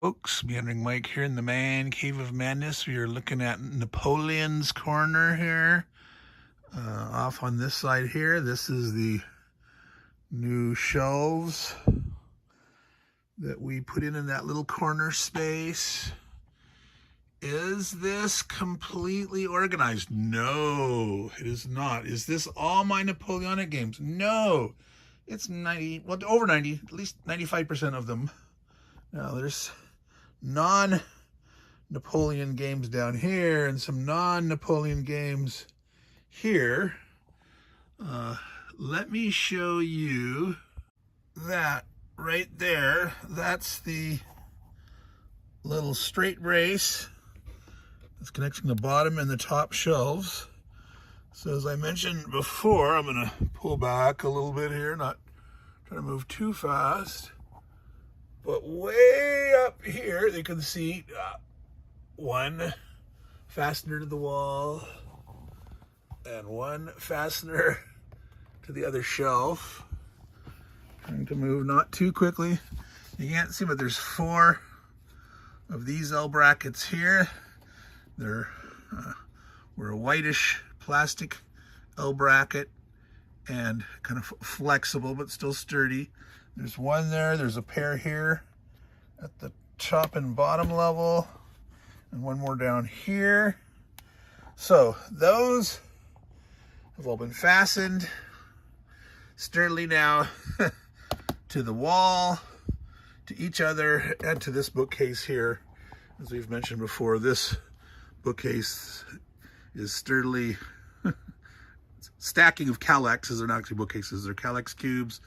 Folks, Meandering Mike here in the Man Cave of Madness. We are looking at Napoleon's Corner here. Off on this side here, this is the new shelves that we put in that little corner space. Is this completely organized? No, it is not. Is this all my Napoleonic games? No, it's 90, well, over 90, at least 95% of them. Now there's non-Napoleon games down here and some non-Napoleon games here. Let me show you that right there. That's the little straight brace that's connecting the bottom and the top shelves. So as I mentioned before, I'm going to pull back a little bit here, not trying to move too fast. But way up here, you can see one fastener to the wall and one fastener to the other shelf. Trying to move not too quickly. You can't see, but there's 4 of these L brackets here. They're were a whitish plastic L bracket and kind of flexible but still sturdy. There's one there, there's a pair here at the top and bottom level, and one more down here. So those have all been fastened sturdily now to the wall, to each other, and to this bookcase here. As we've mentioned before, this bookcase is sturdily stacking of Calexes. They're not actually bookcases, they're Calex cubes.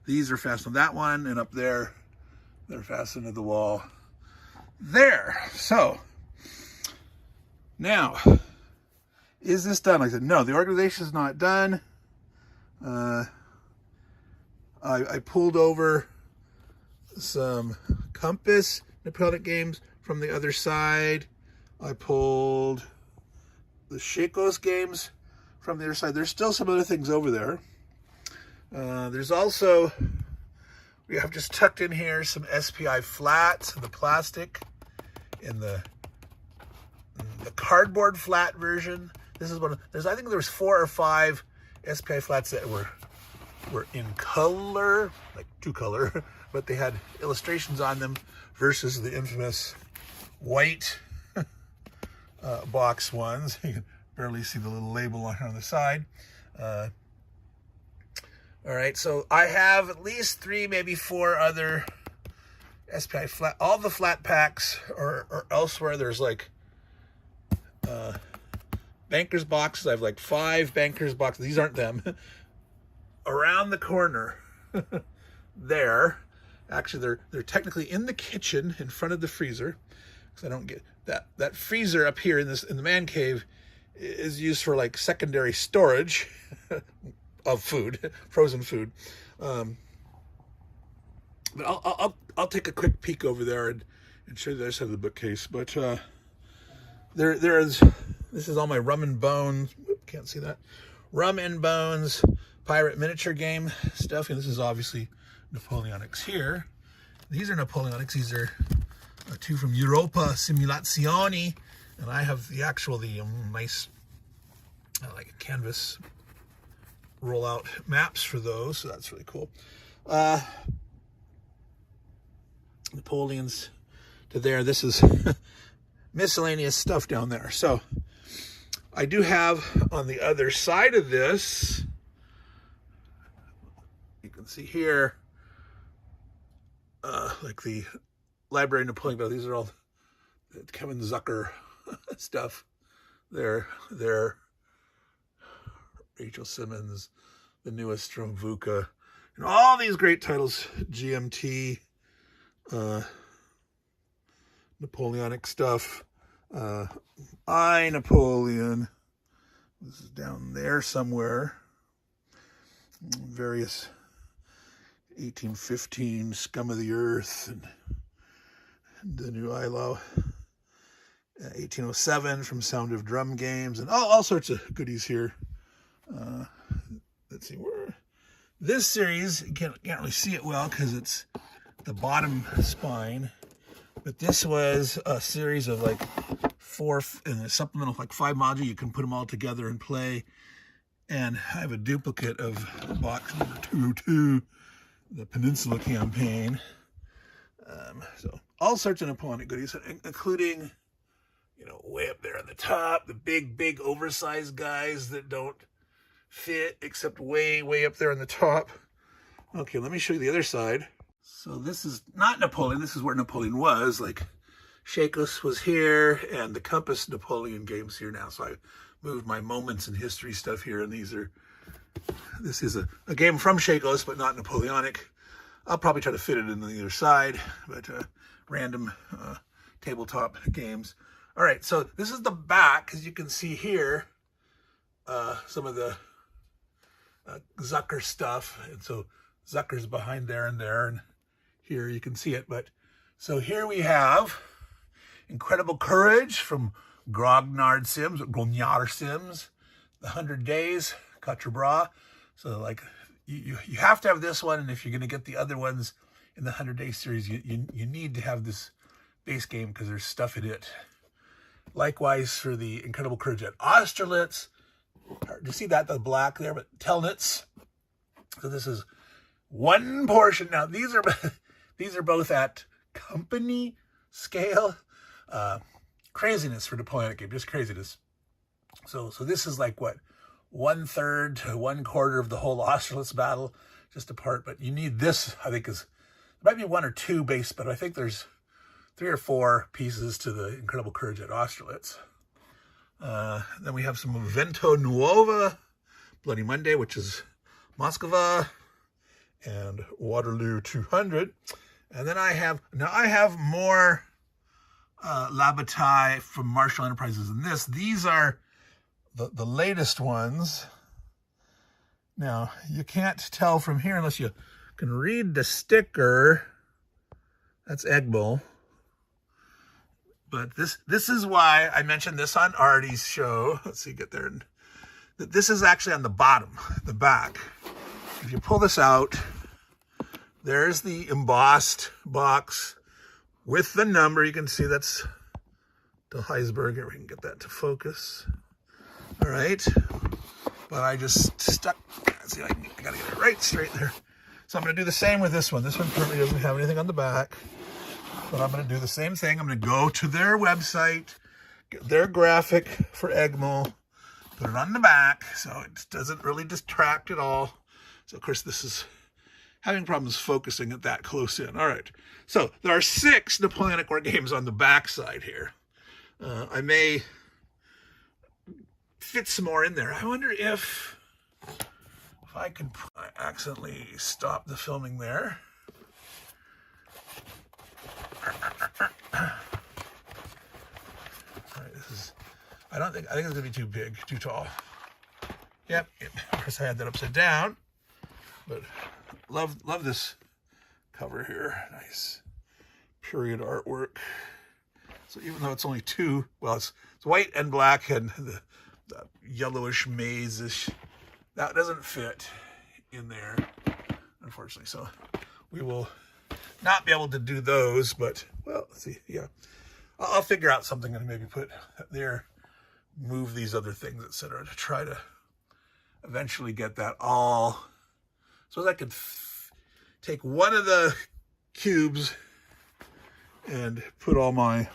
These are fastened to that one, and up there, they're fastened to the wall there. So, now, is this done? Like I said, no, the organization is not done. I pulled over some Compass Napoleonic games from the other side. I pulled the Shakos games from the other side. There's still some other things over there. There's also, we have just tucked in here some SPI flats, the plastic in the cardboard flat version. This is one of, I think there was 4 or 5 SPI flats that were in color, like 2 color, but they had illustrations on them versus the infamous white box ones. You can barely see the little label on the side. All right, so I have at least 3, maybe 4 other SPI flat. All the flat packs or elsewhere. There's like banker's boxes. I have like 5 banker's boxes. These aren't them. Around the corner there. Actually, they're technically in the kitchen in front of the freezer, because I don't get that freezer up here in the man cave is used for like secondary storage of food, frozen food. But I'll take a quick peek over there and show you the other side of the bookcase. But this is all my Rum and Bones. Can't see that. Rum and Bones pirate miniature game stuff. And this is obviously Napoleonics here. These are Napoleonics. These are 2 from Europa Simulazioni, and I have the nice like canvas rollout maps for those, so that's really cool. Napoleon's to there. This is miscellaneous stuff down there. So I do have on the other side of this, you can see here, like the Library Napoleon, but these are all Kevin Zucker stuff. There, Rachel Simmons, the newest from VUCA, and all these great titles, GMT, Napoleonic stuff, Napoleon, this is down there somewhere, various 1815 Scum of the Earth, and the new ILO, 1807 from Sound of Drum Games, and all sorts of goodies here. Let's see where this series, you can't really see it well because it's the bottom spine, But this was a series of like 4 in a supplemental, like 5 modules. You can put them all together and play. And I have a duplicate of box number 202, the Peninsula campaign. So all sorts of Napoleonic goodies, including, you know, way up there on the top, the big oversized guys that don't fit except way up there on the top. Okay, let me show you the other side. So this is not Napoleon. This is where Napoleon was. Like Shakos was here, and the Compass Napoleon game's here now. So I moved my moments in history stuff here, and this is a game from Shakos, but not Napoleonic. I'll probably try to fit it in the other side, but random tabletop games. All right, so this is the back, as you can see here, some of the Zucker stuff. And so Zucker's behind there, and here you can see it. But so here we have Incredible Courage from Grognard Sims, The 100 Days, Quatre Bras. So like you have to have this one, and if you're going to get the other ones in the 100 Day series, you need to have this base game because there's stuff in it. Likewise for the Incredible Courage at Austerlitz. Do you see that, the black there? But Telnitz. So this is one portion. Now these are both at company scale. Craziness for Napoleonic Game, just craziness. So this is like what, 1/3 to 1/4 of the whole Austerlitz battle, just a part. But you need this, I think, there might be 1 or 2 base, but I think there's 3 or 4 pieces to the Incredible Courage at Austerlitz. Then we have some Vento Nuova, Bloody Monday, which is Moskva, and Waterloo 200. And then I have more La Bataille from Marshall Enterprises than this. These are the latest ones. Now, you can't tell from here unless you can read the sticker. That's Egbo. But this is why I mentioned this on Artie's show. Let's see, get there. This is actually on the bottom, the back. If you pull this out, there's the embossed box with the number. You can see that's the Heisberg. Here, we can get that to focus. All right. But I just stuck. Let's see, I gotta get it right straight there. So I'm going to do the same with this one. This one currently doesn't have anything on the back. But I'm going to do the same thing. I'm going to go to their website, get their graphic for Egmo, put it on the back so it doesn't really distract at all. So, of course, this is having problems focusing it that close in. All right. So there are 6 Napoleonic War games on the back side here. I may fit some more in there. I wonder if I can accidentally stop the filming there. All right, I think it's gonna be too big, too tall. Yep. Of course, I had that upside down, but love this cover here. Nice period artwork. So even though it's only 2, well, it's white and black, and the yellowish maze-ish, that doesn't fit in there, unfortunately. So we will not be able to do those, but, well, let's see, yeah. I'll figure out something and maybe put there, move these other things, etc., to try to eventually get that all, so I could take one of the cubes and put all my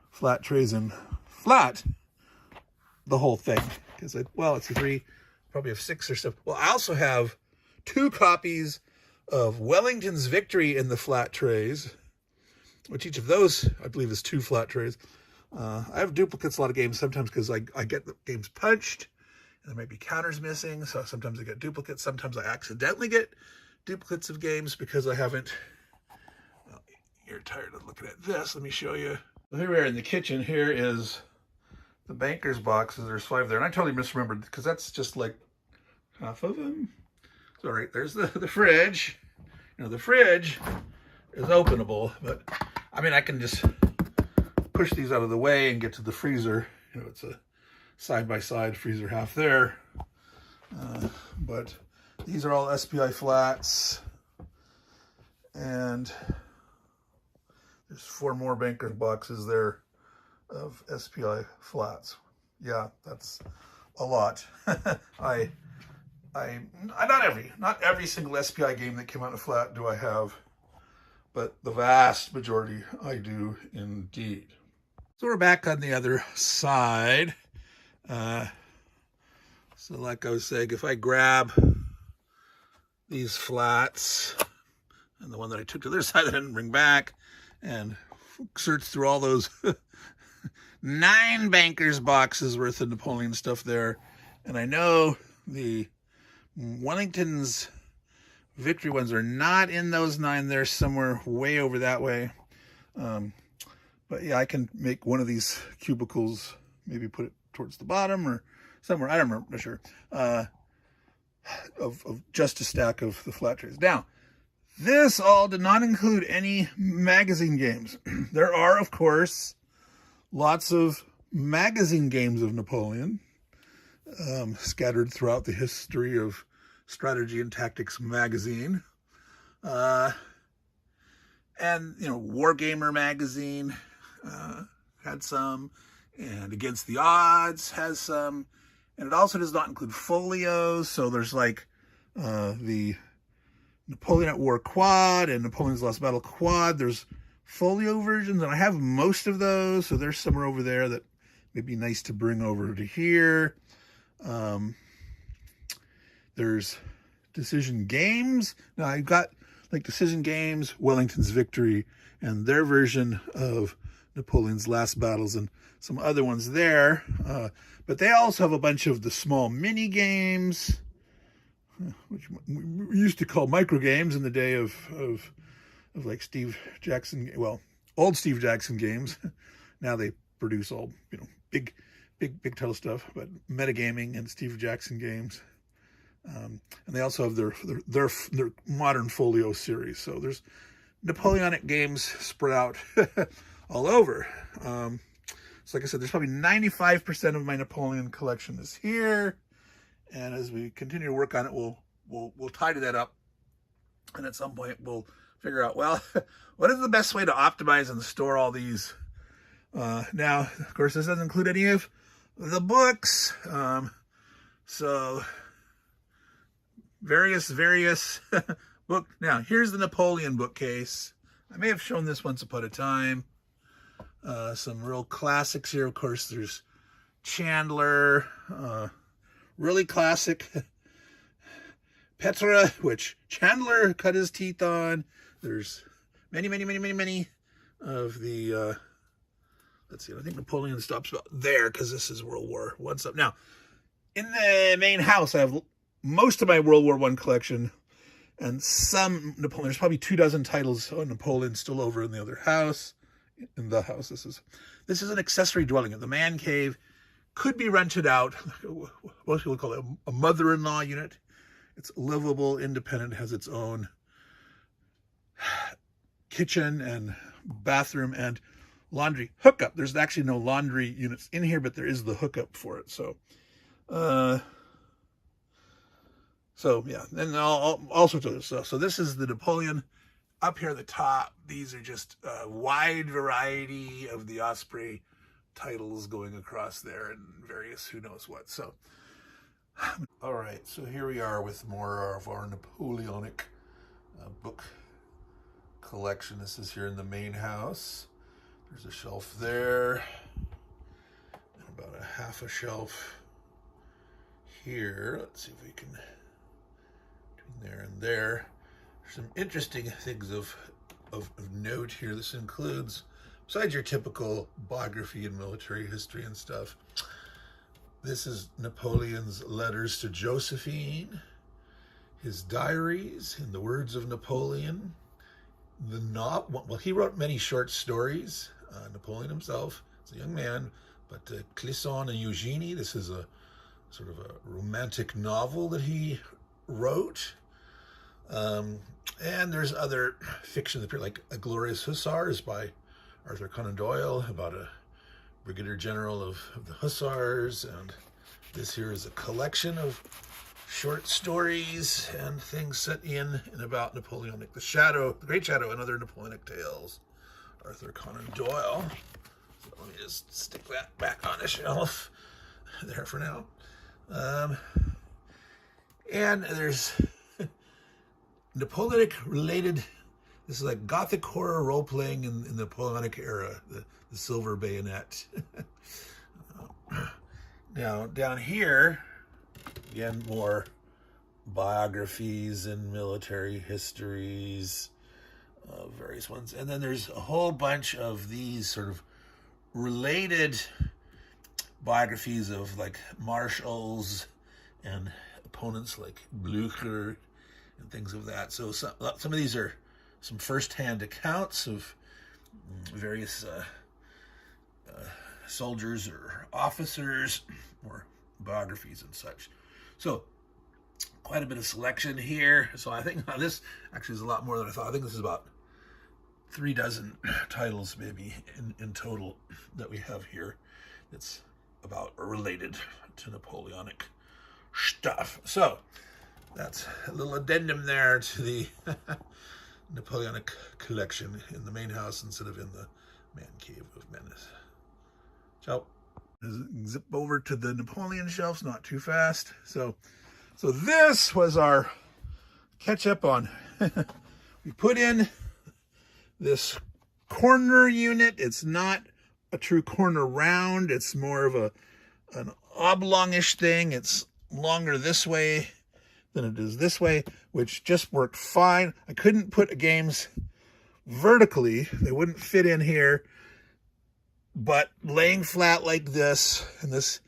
flat trays in flat, the whole thing, because it's a 3, probably have 6 or stuff. Well, I also have 2 copies of Wellington's Victory in the flat trays, which each of those, I believe, is 2 flat trays. I have duplicates a lot of games sometimes because I get the games punched, and there might be counters missing, so sometimes I get duplicates. Sometimes I accidentally get duplicates of games because I haven't. Well, you're tired of looking at this. Let me show you. So here we are in the kitchen. Here is the banker's boxes. There's 5 there, and I totally misremembered because that's just like half of them. So, all right, there's the fridge. You know, the fridge is openable, but I mean, I can just push these out of the way and get to the freezer. You know, it's a side-by-side freezer half there. But these are all SPI flats. And There's 4 more bankers boxes there of SPI flats. Yeah, that's a lot. Not every single SPI game that came out in a flat do I have, but the vast majority I do indeed. So we're back on the other side. So like I was saying, if I grab these flats and the one that I took to the other side that I didn't bring back and search through all those 9 bankers boxes worth of Napoleon stuff there, and I know the Wellington's victory ones are not in those 9. They're somewhere way over that way. But yeah, I can make one of these cubicles, maybe put it towards the bottom or somewhere, I don't remember, not sure, of just a stack of the flat trays. Now, this all did not include any magazine games. There are, of course, lots of magazine games of Napoleon, scattered throughout the history of Strategy and Tactics magazine. And, Wargamer magazine had some, and Against the Odds has some, and it also does not include folios. So there's like the Napoleon at War quad and Napoleon's Last Battle quad. There's folio versions, and I have most of those, so there's somewhere over there that may be nice to bring over to here. There's Decision Games. Now I've got like Decision Games, Wellington's Victory, and their version of Napoleon's Last Battles, and some other ones there. But they also have a bunch of the small mini games, which we used to call micro games in the day of like Steve Jackson, well, old Steve Jackson games. Now they produce all, big title stuff, but metagaming and Steve Jackson games. And they also have their modern folio series. So there's Napoleonic games spread out all over. So like I said, there's probably 95% of my Napoleon collection is here. And as we continue to work on it, we'll tidy that up. And at some point we'll figure out, well, what is the best way to optimize and store all these? Now, of course, this doesn't include any of the books. So various book. Now, here's the Napoleon bookcase. I may have shown this once upon a time. Some real classics here. Of course, there's Chandler, really classic Petra, which Chandler cut his teeth on. There's many of the, let's see, I think Napoleon stops about there because this is World War I stuff. Now, in the main house, I have most of my World War I collection and some Napoleon. There's probably 24 titles on Napoleon still over in the other house. In the house, this is an accessory dwelling. The man cave could be rented out. Most people call it a mother-in-law unit. It's livable, independent, has its own kitchen and bathroom and laundry hookup. There's actually no laundry units in here, but there is the hookup for it. So yeah, and all sorts of other stuff. So this is the Napoleon. Up here at the top, these are just a wide variety of the Osprey titles going across there and various who knows what. So, all right, so here we are with more of our Napoleonic book collection. This is here in the main house. There's a shelf there, and about a half a shelf here. Let's see if we can, between there and there. Some interesting things of note here. This includes, besides your typical biography and military history and stuff, this is Napoleon's letters to Josephine, his diaries, in the words of Napoleon, well, he wrote many short stories, Napoleon himself, as a young man, but Clisson and Eugenie, this is a sort of a romantic novel that he wrote. And there's other fiction that appear, like A Glorious Hussars by Arthur Conan Doyle, about a brigadier general of the Hussars. And this here is a collection of short stories and things set in and about Napoleonic, the Great Shadow, and other Napoleonic tales Arthur Conan Doyle. So let me just stick that back on the shelf there for now. And there's Napoleonic related. This is like Gothic horror role playing in the Napoleonic era, the silver bayonet. Now down here, again, more biographies and military histories, various ones. And then there's a whole bunch of these sort of related biographies of like marshals and opponents like Blücher and things of that. So some of these are some first-hand accounts of various soldiers or officers, or biographies and such. So quite a bit of selection here. So I think this actually is a lot more than I thought. I think this is about 3 dozen titles maybe in total that we have here. It's about related to Napoleonic stuff. So that's a little addendum there to the Napoleonic collection in the main house instead of in the man cave of madness. Ciao. Zip over to the Napoleon shelves, not too fast. So this was our catch up on. We put in this corner unit. It's not a true corner round. It's more of an oblongish thing. It's longer this way than it is this way, which just worked fine. I couldn't put games vertically. They wouldn't fit in here. But laying flat like this, and this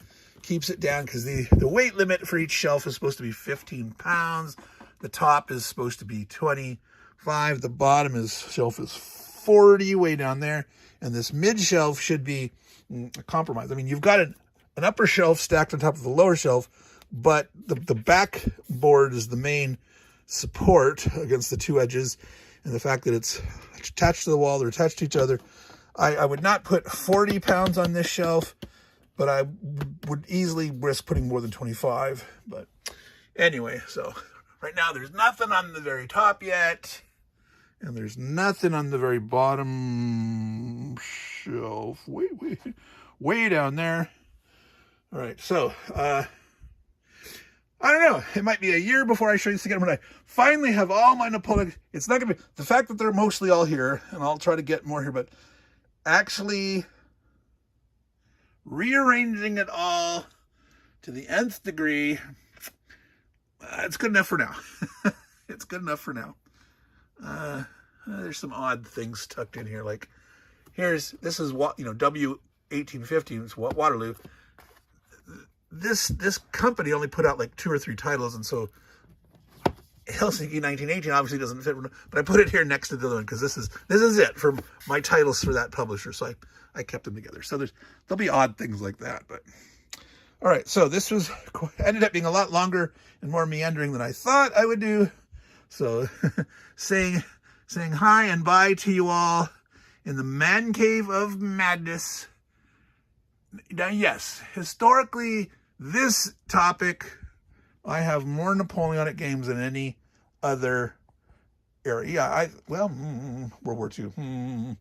keeps it down because the weight limit for each shelf is supposed to be 15 pounds. The top is supposed to be 25. The bottom shelf is 40 way down there. And this mid shelf should be a compromise. I mean, you've got an upper shelf stacked on top of the lower shelf, but the back board is the main support against the two edges. And the fact that it's attached to the wall, they're attached to each other. I would not put 40 pounds on this shelf, but I would easily risk putting more than 25. But anyway, so right now there's nothing on the very top yet, and there's nothing on the very bottom shelf. Way down there. All right, so I don't know. It might be a year before I show you this again when I finally have all my Napoleonic. It's not going to be the fact that they're mostly all here, and I'll try to get more here, but actually rearranging it all to the nth degree, it's good enough for now. It's good enough for now. There's some odd things tucked in here, like this is what, W1815, it's Waterloo. This company only put out like 2 or 3 titles, and so Helsinki 1918 obviously doesn't fit, but I put it here next to the other one because this is it for my titles for that publisher. So I kept them together. So there'll be odd things like that. But all right, so this ended up being a lot longer and more meandering than I thought I would do. So saying hi and bye to you all in the man cave of madness. Now, yes, historically, this topic, I have more Napoleonic games than any other era. Yeah, World War II.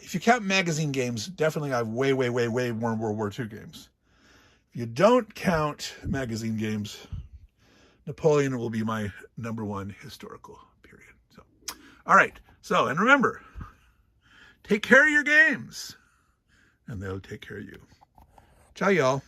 If you count magazine games, definitely I have way more World War II games. If you don't count magazine games, Napoleon will be my #1 historical period. So, all right. So, and remember, take care of your games, and they'll take care of you. Ciao, y'all.